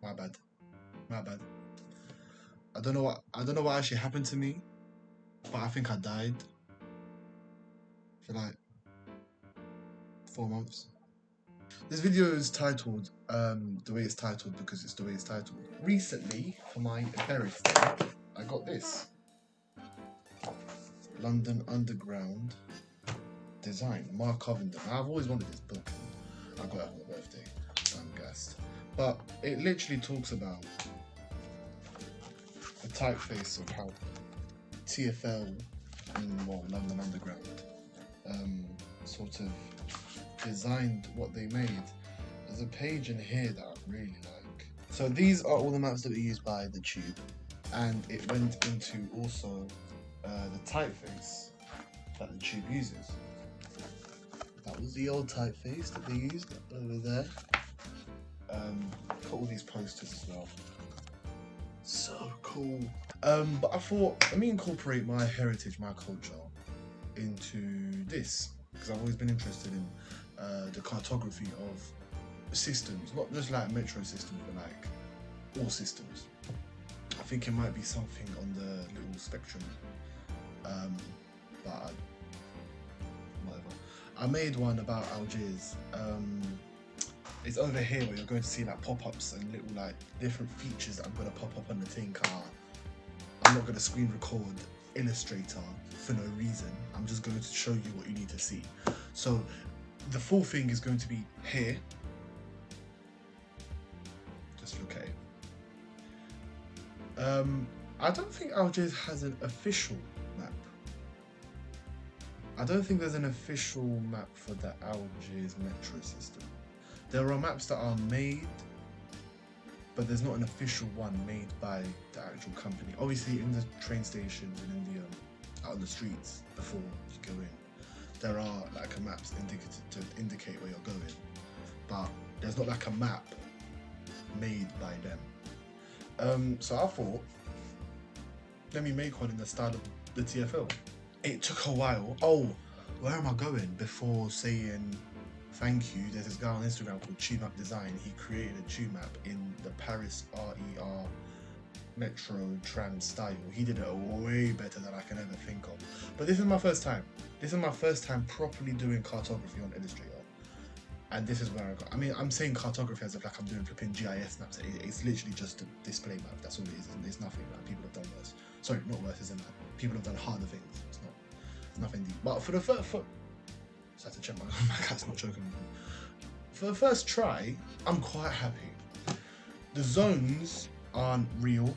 My bad. My bad. I don't know what actually happened to me, but I think I died for like 4 months. This video is titled the way it's titled because it's the way it's titled. Recently, for my birthday, I got this London Underground design, Mark Covenden. I've always wanted this book. I got it on my birthday. I'm gassed. But it literally talks about the typeface of how TFL and London Underground sort of designed what they made. There's a page in here that I really like. So these are all the maps that were used by the Tube, and it went into also the typeface that the Tube uses. That was the old typeface that they used over there. Got all these posters as well. So cool. But I thought, let me incorporate my heritage, my culture into this, because I've always been interested in the cartography of systems, not just like metro systems, but like all systems. I think it might be something on the little spectrum, but whatever. I made one about Algiers. It's over here where you're going to see like pop-ups and little like different features that I'm going to pop up on the thing. I'm not going to screen record Illustrator for no reason. I'm just going to show you what you need to see. So the full thing is going to be here. Just look at it. I don't think Algiers has an official map. I don't think there's an official map for the Algiers metro system. There are maps that are made, but there's not an official one made by the actual company. Obviously, in the train stations and in the out on the streets before you go in, there are like a maps to indicate where you're going, but there's not like a map made by them. So I thought, let me make one in the style of the TFL. It took a while. Oh, where am I going? Before saying thank you, there's this guy on Instagram called Tube Map Design. He created a tube map in the Paris RER metro tram style. He did it way better than I can ever think of. But this is my first time. This is my first time properly doing cartography on Illustrator. And this is where I got. I mean, I'm saying cartography as if like I'm doing flipping GIS maps. It's literally just a display map. That's all it is. It's nothing. Like people have done worse. Sorry, not worse, isn't that? People have done harder things. It's nothing deep. But for the first, so I had to check my cat's not choking me. For the first try, I'm quite happy. The zones aren't real.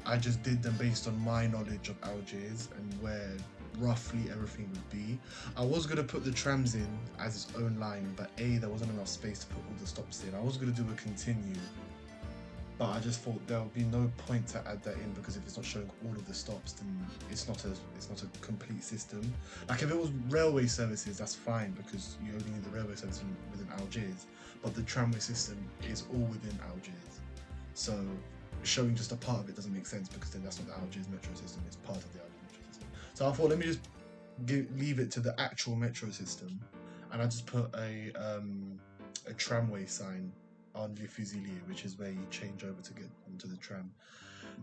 I just did them based on my knowledge of Algiers and where roughly everything would be. I was going to put the trams in as its own line, but there wasn't enough space to put all the stops in. I was going to do a continue, but I just thought there would be no point to add that in, because if it's not showing all of the stops, then it's not a complete system. Like if it was railway services, that's fine, because you only need the railway service within Algiers, but the tramway system is all within Algiers. So showing just a part of it doesn't make sense, because then that's not the Algiers metro system, it's part of the Algiers metro system. So I thought, let me just leave it to the actual metro system, and I just put a tramway sign on Le Fusilier, which is where you change over to get onto the tram.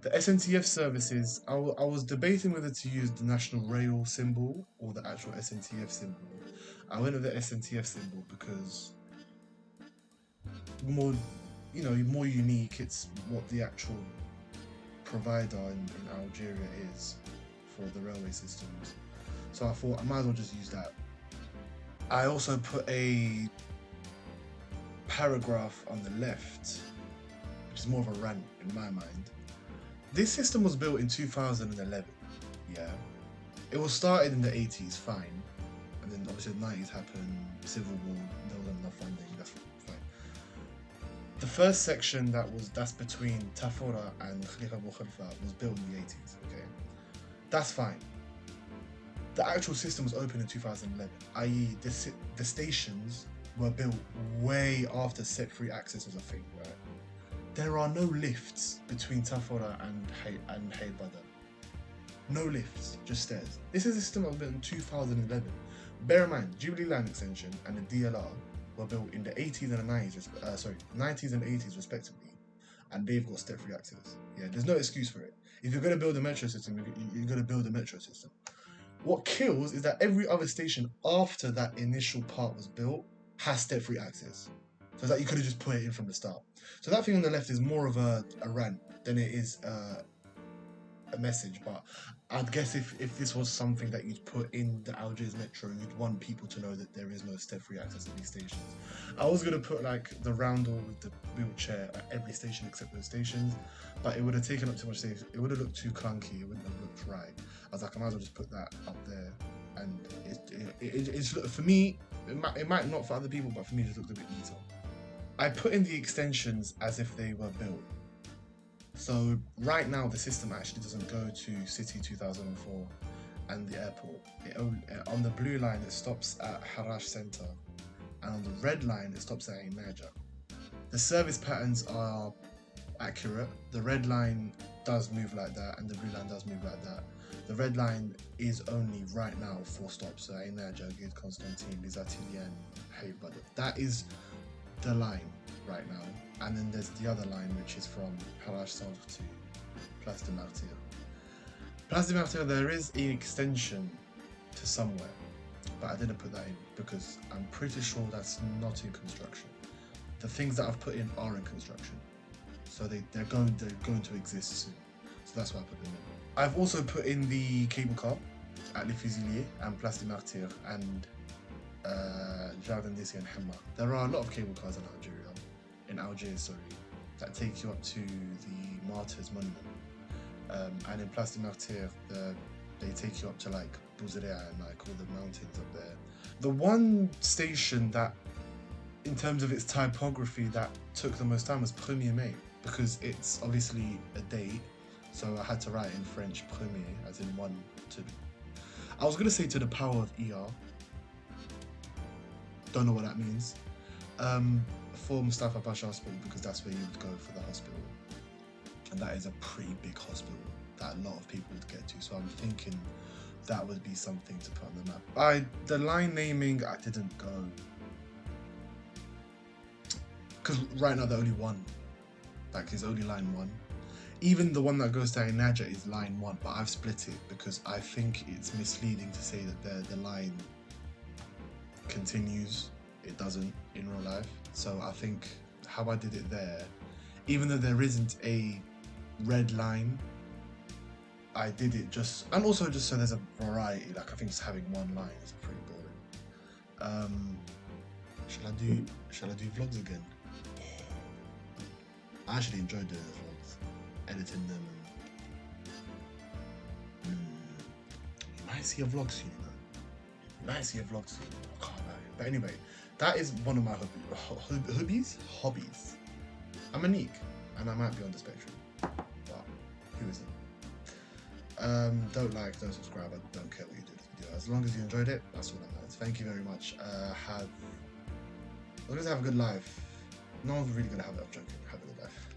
The SNTF services, I was debating whether to use the National Rail symbol or the actual SNTF symbol. I went with the SNTF symbol because more unique. It's what the actual provider in Algeria is for the railway systems. So I thought I might as well just use that. I also put a paragraph on the left, which is more of a rant in my mind. This system was built in 2011. Yeah, it was started in the 80s, fine, and then obviously the 90s happened, civil war, there wasn't enough funding. That's fine. The first section that's between Tafora and Khalifa Abu Khalifa was built in the 80s. Okay, that's fine. The actual system was opened in 2011, i.e. the stations were built way after set-free access was a thing, right? There are no lifts between Tafora and Haybada. No lifts, just stairs. This is a system that was built in 2011. Bear in mind, Jubilee Line Extension and the DLR were built in the 80s and the 90s, 90s and 80s respectively. and they've got step-free access. Yeah, there's no excuse for it. If you're going to build a metro system, you're going to build a metro system. What kills is that every other station after that initial part was built has step-free access. So that you could have just put it in from the start. So that thing on the left is more of a rant than it is a message. But I'd guess if this was something that you'd put in the Algiers Metro, you'd want people to know that there is no step-free access at these stations. I was going to put like the roundel with the wheelchair at every station except those stations, but it would have taken up too much space. It would have looked too clunky. It wouldn't have looked right. I was like, I might as well just put that up there. And it's for me, it might not for other people, but for me it just looked a bit neater. I put in the extensions as if they were built. So right now the system actually doesn't go to City 2004 and the airport. On the blue line it stops at Harash Center, and on the red line it stops at Naja. The service patterns are accurate. The red line does move like that and the blue line does move like that. The red line is only right now 4 stops, so Naja, Gid Constantine, Les Ateliers, Hey Brother. That is the line right now. And then there's the other line, which is from Harash Centre to Place de Martyrs. Place de Martyrs, there is an extension to somewhere, but I didn't put that in because I'm pretty sure that's not in construction. The things that I've put in are in construction, so they're going to exist soon. So that's why I put them in. I've also put in the cable car at Les Fusiliers and Place de Martyrs and Jardin d'Essai and Hamma. There are a lot of cable cars in Algiers, that take you up to the Martyrs Monument. And in Place de Martyrs, they take you up to like Bouzerea and like all the mountains up there. The one station that, in terms of its typography, that took the most time was Premier Mai, because it's obviously a date, so I had to write in French Premier, as in one to. I was gonna say to the power of ER. Don't know what that means. For Mustafa Pasha Hospital, because that's where you would go for the hospital, and that is a pretty big hospital that a lot of people would get to, so I'm thinking that would be something to put on the map. The line naming, I didn't go, because right now they're only one, like it's only line 1. Even the one that goes to Naja is line 1, but I've split it because I think it's misleading to say that the line continues. It doesn't in real life. So I think how I did it there, even though there isn't a red line, I did it just, and also just so there's a variety. Like I think just having one line is pretty boring. Shall I do vlogs again? I actually enjoyed doing the vlogs, editing them. You might see a vlog soon, you might see a vlog soon. I can't lie. But anyway, that is one of my hobbies. I'm a neek, and I might be on the spectrum, but who isn't? Don't like, don't subscribe, I don't care what you do to the video. As long as you enjoyed it, that's all that matters. Thank you very much. As long as I have a good life. No one's really gonna have it, I'm joking. Have a good life.